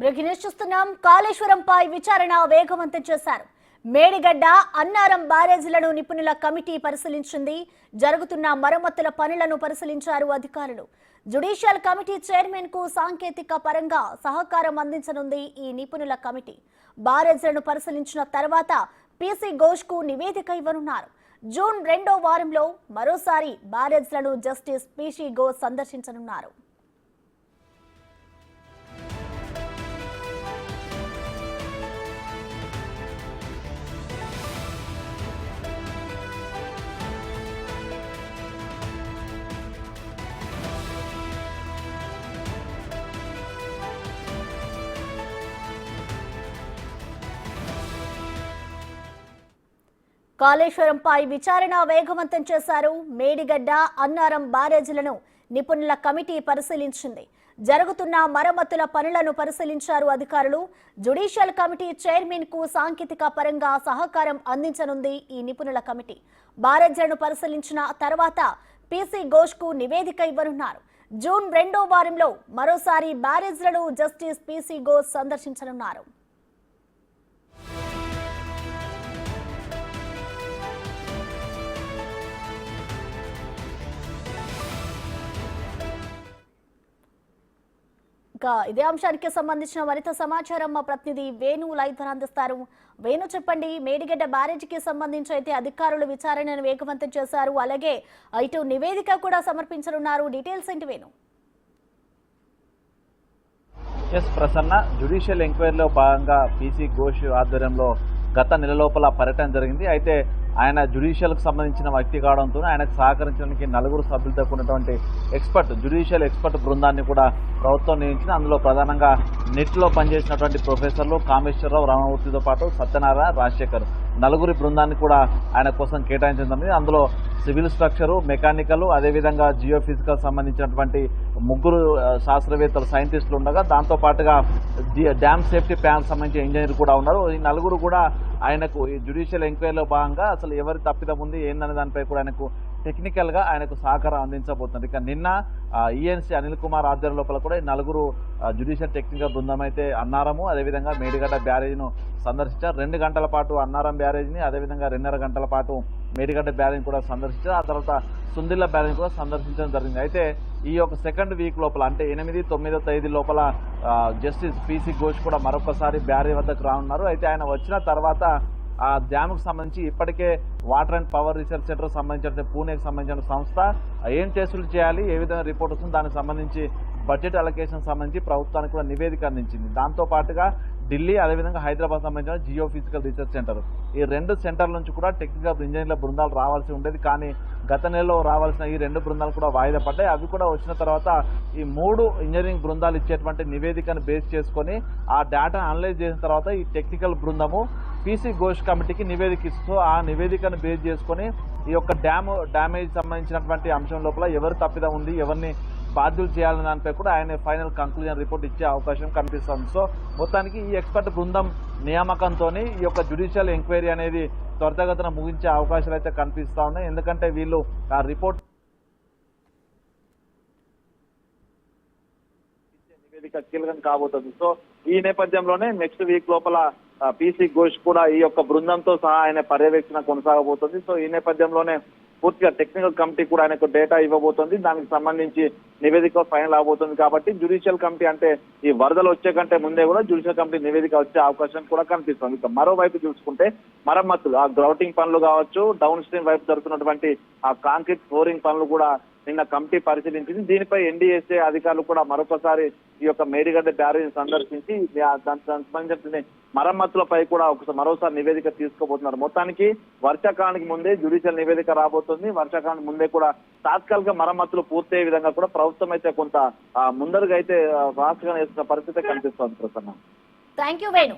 Breaking news చూస్తున్నాం. కాళేశ్వరంపై విచారణ వేగవంతం చేశారు. మేడిగడ్డ, అన్నారం బ్యారేజీలను నిపుణుల కమిటీ పరిశీలించింది. జరుగుతున్న మరమ్మతుల పనులను పరిశీలించారు అధికారులు. జ్యుడిషియల్ కమిటీ చైర్మన్ కు సాంకేతిక పరంగా సహకారం అందించనుంది ఈ నిపుణుల కమిటీ. బ్యారేజీలను పరిశీలించిన తర్వాత పీసీ ఘోష్ కు నివేదిక ఇవ్వనున్నారు. జూన్ 2వ వారంలో మరోసారి బ్యారేజీలను జస్టిస్ పీసీ ఘోష్ సందర్శించనున్నారు. కాళేశ్వరంపై విచారణ వేగవంతం చేశారు. మేడిగడ్డ, అన్నారం బ్యారేజీలను నిపుణుల కమిటీ పరిశీలించింది. జరుగుతున్న మరమ్మతుల పనులను పరిశీలించారు అధికారులు. జ్యుడిషియల్ కమిటీ చైర్మన్ కు సాంకేతిక పరంగా సహకారం అందించనుంది ఈ నిపుణుల కమిటీ. బ్యారేజీలను పరిశీలించిన తర్వాత పీసీ ఘోష్ కు నివేదిక ఇవ్వనున్నారు. జూన్ 2వ వారంలో మరోసారి బ్యారేజీలను జస్టిస్ పీసీ ఘోష్ సందర్శించనున్నారు. ఇదే అంశానికి సంబంధించిన మరింత సమాచారం మా ప్రతినిధి వేణు లైవ్ ద్వారా అందిస్తారు. వేణు, చెప్పండి. మేడిగడ్డ బ్యారేజీకి సంబంధించి అయితే అధికారులు విచారణను వేగవంతం చేశారు. అలాగే ఇటు నివేదిక కూడా సమర్పించనున్నారు. డీటెయిల్స్ ఏంటి వేణు? ప్రసన్న, జ్యుడిషియల్ ఎంక్వైరీలో భాగంగా పీసీ ఘోష్ ఆధ్వర్యంలో గత నెల లోపల పర్యటన జరిగింది. అయితే ఆయన జ్యుడిషియల్కి సంబంధించిన వ్యక్తి కావడంతో ఆయనకు సహకరించడానికి 4 సభ్యులతో కూడినటువంటి జ్యుడిషియల్ ఎక్స్పర్ట్ బృందాన్ని కూడా ప్రభుత్వం నియమించింది. అందులో ప్రధానంగా నెట్లో పనిచేసినటువంటి ప్రొఫెసర్లు కామేశ్వరరావు, రామమూర్తితో పాటు సత్యనారాయణ, రాజశేఖర్ 4 బృందాన్ని కూడా ఆయన కోసం కేటాయించడం. అందులో సివిల్ స్ట్రక్చరు, మెకానికల్, అదేవిధంగా జియో ఫిజికల్ సంబంధించినటువంటి 3 శాస్త్రవేత్తలు, సైంటిస్టులు ఉండగా దాంతో పాటుగా డ్యామ్ సేఫ్టీ ప్లాన్ సంబంధించిన ఇంజనీర్ కూడా ఉన్నారు. ఈ 4 కూడా ఆయనకు ఈ జ్యుడిషియల్ ఎంక్వైరీలో భాగంగా అసలు ఎవరి తప్పిదం ఉంది ఏందనే దానిపై కూడా ఆయనకు టెక్నికల్గా ఆయనకు సహకారం అందించబోతుంది. ఇక నిన్న ఈఎన్సీ అనిల్ కుమార్ ఆధ్వర్యం లోపల కూడా ఈ 4 జ్యుడిషియల్ టెక్నికల్ బృందం అయితే అన్నారము, అదేవిధంగా మేడిగడ్డ బ్యారేజ్ను సందర్శించారు. 2 గంటల పాటు అన్నారం బ్యారేజ్ని, అదేవిధంగా 2.5 గంటల పాటు మేడిగడ్డ బ్యారేజ్ని కూడా సందర్శించారు. ఆ తర్వాత సుందిల్ల బ్యారేజ్ కూడా సందర్శించడం జరిగింది. అయితే ఈ యొక్క సెకండ్ వీక్ లోపల అంటే 8, 9వ తేదీ లోపల జస్టిస్ పీసీ ఘోష్ కూడా మరొకసారి బ్యారేజ్ వద్దకు రానున్నారు. అయితే ఆయన వచ్చిన తర్వాత ఆ డ్యామ్కు సంబంధించి ఇప్పటికే water and power research centre సంబంధించిన పూణేకి సంబంధించిన సంస్థ ఏం టెస్టులు చేయాలి, ఏ విధంగా రిపోర్ట్ వస్తుంది, దానికి సంబంధించి బడ్జెట్ అలొకేషన్ సంబంధించి ప్రభుత్వానికి కూడా నివేదిక అందించింది. దాంతో పాటుగా ఢిల్లీ, అదేవిధంగా హైదరాబాద్ సంబంధించిన జియో ఫిజికల్ రీసెర్చ్ సెంటర్, ఈ 2 సెంటర్ల నుంచి కూడా టెక్నికల్ ఇంజనీర్ల బృందాలు రావాల్సి ఉండేది. కానీ గత నెలలో రావాల్సిన ఈ 2 బృందాలు కూడా వాయిదా పడ్డాయి. అవి కూడా వచ్చిన తర్వాత ఈ 3 ఇంజనీరింగ్ బృందాలు ఇచ్చేటువంటి నివేదికను బేస్ చేసుకొని ఆ డేటాను అనలైజ్ చేసిన తర్వాత ఈ టెక్నికల్ బృందము పీసీ ఘోష్ కమిటీకి నివేదిక ఇస్తూ ఆ నివేదికను బేస్ చేసుకొని ఈ యొక్క డ్యామేజ్ సంబంధించినటువంటి అంశం లోపల ఎవరు తప్పిదం ఉంది, ఎవరిని బాధ్యులు చేయాలనే దానిపై కూడా ఆయన ఫైనల్ కంక్లూజన్ రిపోర్ట్ ఇచ్చే అవకాశం కనిపిస్తుంది. సో మొత్తానికి ఈ ఎక్స్పర్ట్ బృందం నియామకంతో ఈ యొక్క జ్యుడిషియల్ ఎంక్వైరీ అనేది త్వరితగతిన ముగించే అవకాశాలు అయితే కనిపిస్తూ ఉన్నాయి. ఎందుకంటే వీళ్ళు ఆ రిపోర్ట్ నివేదిక కీలకం కాబోతుంది. సో ఈ నేపథ్యంలోనే నెక్స్ట్ వీక్ లోపల పీసీ ఘోష్ కూడా ఈ యొక్క బృందంతో సహా ఆయన పర్యవేక్షణ కొనసాగబోతుంది. సో ఈ నేపథ్యంలోనే పూర్తిగా టెక్నికల్ కమిటీ కూడా ఆయనకు డేటా ఇవ్వబోతుంది. దానికి సంబంధించి నివేదిక ఫైనల్ అవబోతుంది. కాబట్టి జ్యుడిషియల్ కమిటీ అంటే ఈ వరదలు వచ్చే కంటే ముందే కూడా జ్యుడిషియల్ కమిటీ నివేదిక వచ్చే అవకాశం కూడా కనిపిస్తుంది. ఇక మరోవైపు చూసుకుంటే మరమ్మతులు, ఆ గ్రౌటింగ్ పనులు కావచ్చు, డౌన్ స్ట్రీమ్ వైపు జరుగుతున్నటువంటి ఆ కాంక్రీట్ ఫ్లోరింగ్ పనులు కూడా నిన్న కమిటీ పరిశీలించింది. దీనిపై ఎన్డీఎస్ఏ అధికారులు కూడా మరొకసారి ఈ యొక్క మేడిగడ్డ బ్యారేజ్ సందర్శించి దానికి సంబంధించిన మరమ్మతులపై కూడా మరోసారి నివేదిక తీసుకోబోతున్నారు. మొత్తానికి వర్షాకాలానికి ముందే జ్యుడిషియల్ నివేదిక రాబోతుంది. వర్షాకాలానికి ముందే కూడా తాత్కాలిక మరమ్మతులు పూర్తయ్యే విధంగా కూడా ప్రభుత్వం అయితే కొంత ముందరుగా అయితే రాష్ట్రంగా వేస్తున్న పరిస్థితి కనిపిస్తోంది. Prasanna, thank you Venu.